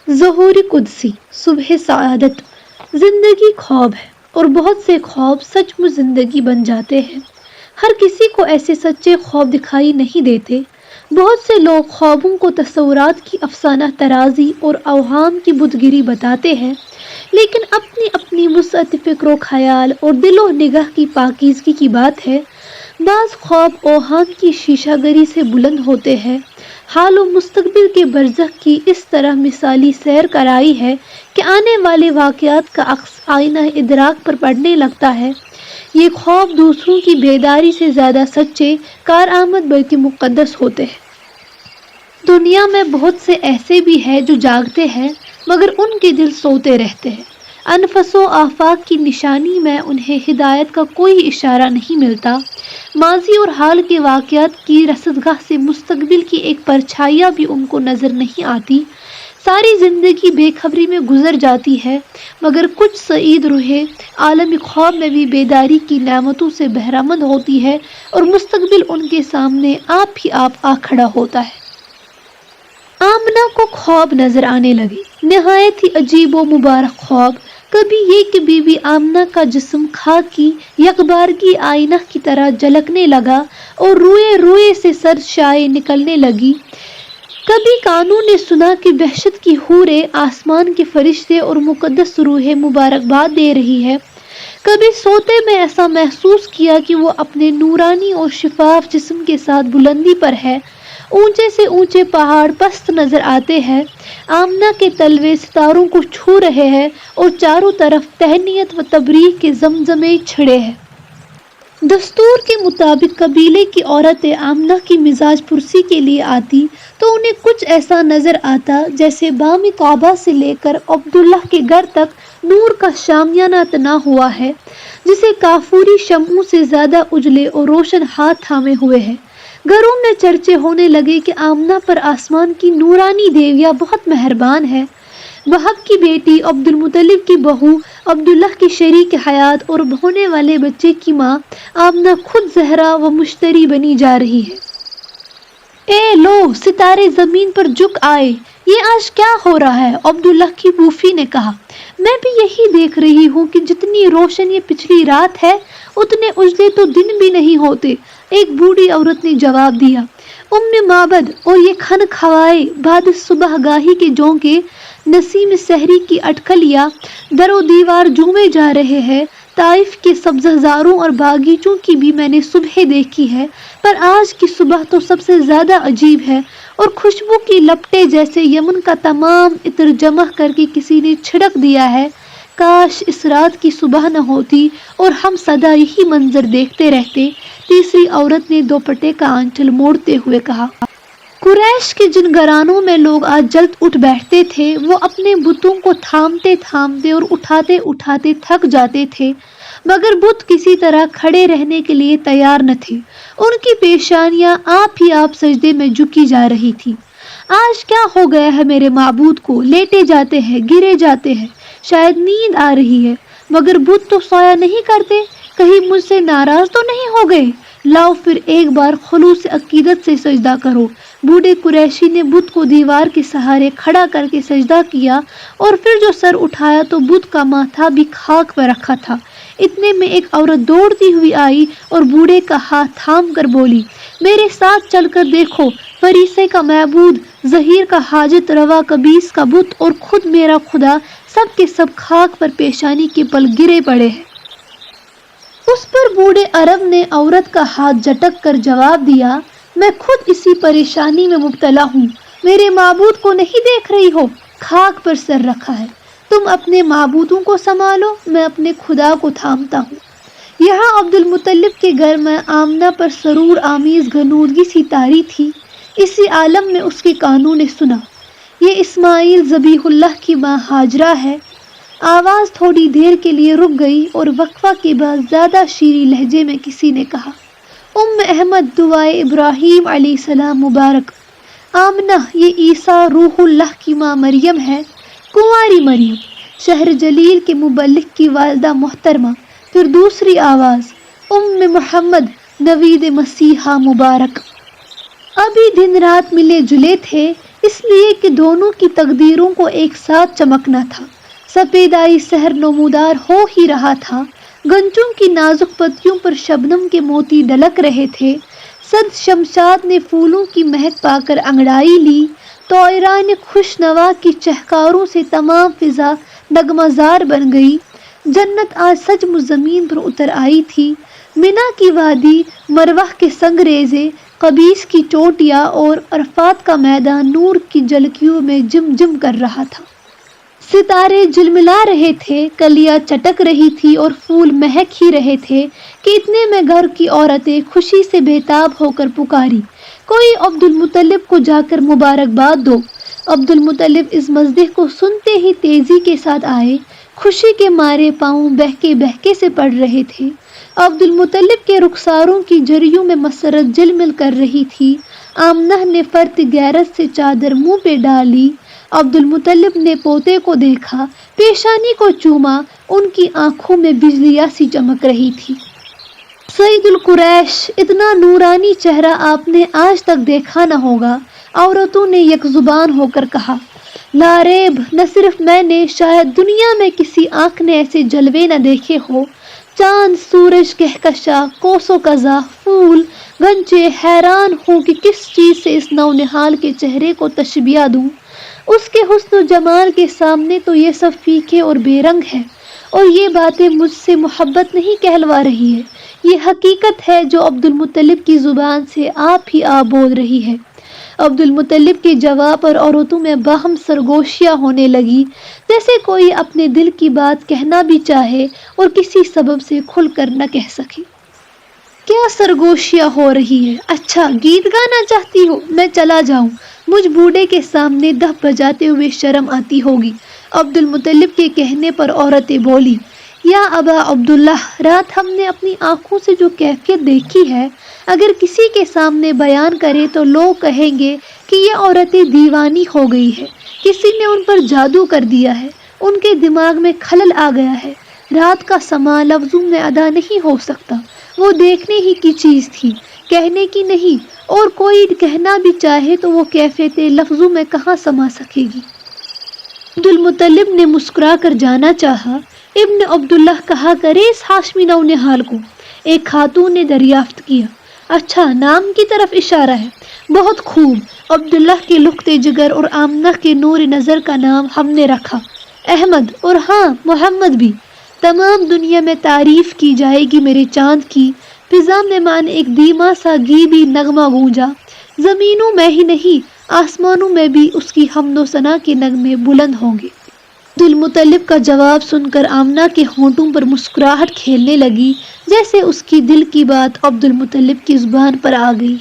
ظہور قدسی، صبح سعادت، زندگی خواب ہے اور بہت سے خواب سچ مچ زندگی بن جاتے ہیں۔ ہر کسی کو ایسے سچے خواب دکھائی نہیں دیتے۔ بہت سے لوگ خوابوں کو تصورات کی افسانہ ترازی اور اوہام کی بت گیری بتاتے ہیں، لیکن اپنی اپنی وسعت فکر و خیال اور دل و نگاہ کی پاکیزگی کی بات ہے۔ بعض خواب اوہام کی شیشہ گری سے بلند ہوتے ہیں۔ حال و مستقبل کے برزخ کی اس طرح مثالی سیر کرائی ہے کہ آنے والے واقعات کا عکس آئینہ ادراک پر پڑنے لگتا ہے۔ یہ خواب دوسروں کی بیداری سے زیادہ سچے، کارآمد بلکہ مقدس ہوتے ہیں۔ دنیا میں بہت سے ایسے بھی ہیں جو جاگتے ہیں مگر ان کے دل سوتے رہتے ہیں۔ انفس و آفاق کی نشانی میں انہیں ہدایت کا کوئی اشارہ نہیں ملتا۔ ماضی اور حال کے واقعات کی رصدگاہ سے مستقبل کی ایک پرچھائیاں بھی ان کو نظر نہیں آتی۔ ساری زندگی بے خبری میں گزر جاتی ہے مگر کچھ سعید روحیں عالم خواب میں بھی بیداری کی نعمتوں سے بہرمند ہوتی ہے اور مستقبل ان کے سامنے آپ ہی آپ آ کھڑا ہوتا ہے۔ آمنہ کو خواب نظر آنے لگے، نہایت ہی عجیب و مبارک خواب۔ کبھی یہ کہ بی بی آمنہ کا جسم خاک کی یکبارگی آئینہ کی طرح جھلکنے لگا اور روئے روئے سے سرد شعاعیں نکلنے لگی۔ کبھی کانوں نے سنا کہ بہشت کی حوریں آسمان کے فرشتے اور مقدس روحیں مبارکباد دے رہی ہے۔ کبھی سوتے میں ایسا محسوس کیا کہ وہ اپنے نورانی اور شفاف جسم کے ساتھ بلندی پر ہے۔ اونچے سے اونچے پہاڑ پست نظر آتے ہیں، آمنہ کے تلوے ستاروں کو چھو رہے ہیں اور چاروں طرف تہنیت و تبریک کے زمزمے چھڑے ہیں۔ دستور کے مطابق قبیلے کی عورتیں آمنہ کی مزاج پرسی کے لیے آتی تو انہیں کچھ ایسا نظر آتا جیسے بام کعبہ سے لے کر عبداللہ کے گھر تک نور کا شامیانہ تنا ہوا ہے، جسے کافوری شمعوں سے زیادہ اجلے اور روشن ہاتھ تھامے ہوئے ہیں۔ گھروں میں چرچے ہونے لگے کہ آمنہ پر آسمان کی نورانی دیویا بہت مہربان ہے۔ وہب کی بیٹی، عبد المطلب کی بہو، عبداللہ کی شریک حیات اور ہونے والے بچے کی ماں آمنہ خود زہرا و مشتری بنی جا رہی ہے۔ اے لو، ستارے زمین پر جھک آئے، یہ آج کیا ہو رہا ہے؟ عبداللہ کی پھوپھی نے کہا۔ میں بھی یہی دیکھ رہی ہوں کہ جتنی روشن یہ پچھلی رات ہے اتنے اجلے تو دن بھی نہیں ہوتے، ایک بوڑھی عورت نے جواب دیا۔ معبد اور یہ خنک ہوائیں، بعد صبح گاہی کے جھونکے، نسیم سحری کی اٹکلیاں، در و دیوار جھومے جا رہے ہیں۔ طائف کے سبززاروں اور باغیچوں کی بھی میں نے صبح دیکھی ہے، پر آج کی صبح تو سب سے زیادہ عجیب ہے، اور خوشبو کی لپٹیں جیسے یمن کا تمام عطر جمع کر کے کسی نے چھڑک دیا ہے۔ کاش اس رات کی صبح نہ ہوتی اور ہم سدا یہی منظر دیکھتے رہتے، تیسری عورت نے دوپٹے کا آنچل موڑتے ہوئے کہا۔ قریش کے جن گھرانوں میں لوگ آج جلد اٹھ بیٹھتے تھے وہ اپنے بتوں کو تھامتے تھامتے اور اٹھاتے اٹھاتے تھک جاتے تھے، مگر بت کسی طرح کھڑے رہنے کے لیے تیار نہ تھے۔ ان کی پیشانیاں آپ ہی آپ سجدے میں جھکی جا رہی تھی۔ آج کیا ہو گیا ہے میرے معبود کو؟ لیٹے جاتے ہیں، گرے جاتے ہیں، شاید نیند آ رہی ہے، مگر بت تو سویا نہیں کرتے، کہیں مجھ سے ناراض تو نہیں ہو گئے؟ لاؤ پھر ایک بار خلوص عقیدت سے سجدہ کرو۔ بوڑھے قریشی نے بت کو دیوار کے سہارے کھڑا کر کے سجدہ کیا اور پھر جو سر اٹھایا تو بت کا ماتھا بھی خاک پر رکھا تھا۔ اتنے میں ایک عورت دوڑتی ہوئی آئی اور بوڑھے کا ہاتھ تھام کر بولی، میرے ساتھ چل کر دیکھو، فریسے کا معبود، ظہیر کا حاجت روا، قبیس کا بت اور خود میرا خدا سب کے سب خاک پر پیشانی کے پل گرے پڑے ہیں۔ اس پر بوڑھے عرب نے عورت کا ہاتھ جھٹک کر جواب دیا، میں خود اسی پریشانی میں مبتلا ہوں، میرے معبود کو نہیں دیکھ رہی ہو؟ خاک پر سر رکھا ہے۔ تم اپنے معبودوں کو سنبھالو، میں اپنے خدا کو تھامتا ہوں۔ یہاں عبد المطلب کے گھر میں آمنہ پر سرور آمیز غنودگی سی طاری تھی۔ اسی عالم میں اس کے کانوں نے سنا، یہ اسماعیل ذبیح اللہ کی ماں ہاجرہ ہے۔ آواز تھوڑی دیر کے لیے رک گئی اور وقفہ کے بعد زیادہ شیریں لہجے میں کسی نے کہا، احمد دعائے ابراہیم علیہ السلام مبارک۔ آمنہ، یہ عیسیٰ روح اللہ کی ماں مریم ہے، کنواری مریم، شہر جلیل کے مبلغ کی والدہ محترمہ۔ پھر دوسری آواز، محمد نوید مسیحا مبارک۔ ابھی دن رات ملے جلے تھے، اس لیے کہ دونوں کی تقدیروں کو ایک ساتھ چمکنا تھا۔ سپیدائی سحر نمودار ہو ہی رہا تھا، گنجوں کی نازک پتیوں پر شبنم کے موتی ڈلک رہے تھے۔ صد شمشاد نے پھولوں کی مہک پا کر انگڑائی لی، طائران خوش نوا کی چہکاروں سے تمام فضا نغمہ زار بن گئی۔ جنت آج سچ مچ زمین پر اتر آئی تھی۔ منا کی وادی، مروہ کے سنگریزے، قبیس کی چوٹیاں اور عرفات کا میدان نور کی جھلکیوں میں جم جم کر رہا تھا۔ ستارے جلملا رہے تھے، کلیاں چٹک رہی تھی اور پھول مہک ہی رہے تھے کہ اتنے میں گھر کی عورتیں خوشی سے بےتاب ہو کر پکاری، کوئی عبد المطلب کو جا کر مبارکباد دو۔ عبد المطلب اس مزدح کو سنتے ہی تیزی کے ساتھ آئے، خوشی کے مارے پاؤں بہکے بہکے سے پڑ رہے تھے۔ عبد المطلب کے رخساروں کی جھریوں میں مسرت جھلمل کر رہی تھی۔ آمنہ نے فرط غیرت سے چادر منہ پہ ڈالی۔ عبد المطلب نے پوتے کو دیکھا، پیشانی کو چوما، ان کی آنکھوں میں بجلیاں سی چمک رہی تھی۔ سید القریش، اتنا نورانی چہرہ آپ نے آج تک دیکھا نہ ہوگا، عورتوں نے یک زبان ہو کر کہا۔ لا ریب، نہ صرف میں نے، شاید دنیا میں کسی آنکھ نے ایسے جلوے نہ دیکھے ہو۔ چاند، سورج، کہکشاں، کوس و قزح، پھول، گھنچے، حیران ہوں کہ کس چیز سے اس نونہال کے چہرے کو تشبیہ دوں۔ اس کے حسن و جمال کے سامنے تو یہ سب پھیکے اور بے رنگ ہے، اور یہ باتیں مجھ سے محبت نہیں کہلوا رہی ہے، یہ حقیقت ہے جو عبد المطلب کی زبان سے آپ ہی آپ بول رہی ہے۔ عبد المطلب کے جواب پر عورتوں میں باہم سرگوشیاں ہونے لگی، جیسے کوئی اپنے دل کی بات کہنا بھی چاہے اور کسی سبب سے کھل کر نہ کہہ سکے۔ کیا سرگوشیاں ہو رہی ہے؟ اچھا، گیت گانا چاہتی ہو؟ میں چلا جاؤں، مجھ بوڑھے کے سامنے دف بجاتے ہوئے شرم آتی ہوگی۔ عبد المطلب کے کہنے پر عورتیں بولی، یا ابا عبداللہ، رات ہم نے اپنی آنکھوں سے جو کیفیت دیکھی ہے، اگر کسی کے سامنے بیان کرے تو لوگ کہیں گے کہ یہ عورتیں دیوانی ہو گئی ہے، کسی نے ان پر جادو کر دیا ہے، ان کے دماغ میں خلل آ گیا ہے۔ رات کا سماں لفظوں میں ادا نہیں ہو سکتا، وہ دیکھنے ہی کی چیز تھی، کہنے کی نہیں، اور کوئی کہنا بھی چاہے تو وہ کیفیتیں لفظوں میں کہاں سما سکے گی۔ عبد المطلب نے مسکرا کر جانا چاہا۔ ابن عبداللہ کہا کرے اس ہاشمی نونہال کو، ایک خاتون نے دریافت کیا۔ اچھا، نام کی طرف اشارہ ہے، بہت خوب۔ عبداللہ کے لختے جگر اور آمنہ کے نور نظر کا نام ہم نے رکھا، احمد، اور ہاں محمد بھی۔ تمام دنیا میں تعریف کی جائے گی میرے چاند کی۔ فضا میں مان ایک دھیما سا غیبی نغمہ گونجا، زمینوں میں ہی نہیں آسمانوں میں بھی اس کی حمد و ثنا کے نغمے بلند ہوں گے۔ عبد المطلب کا جواب سن کر آمنہ کے ہونٹوں پر مسکراہٹ کھیلنے لگی، جیسے اس کی دل کی بات عبد المطلب کی زبان پر آ گئی۔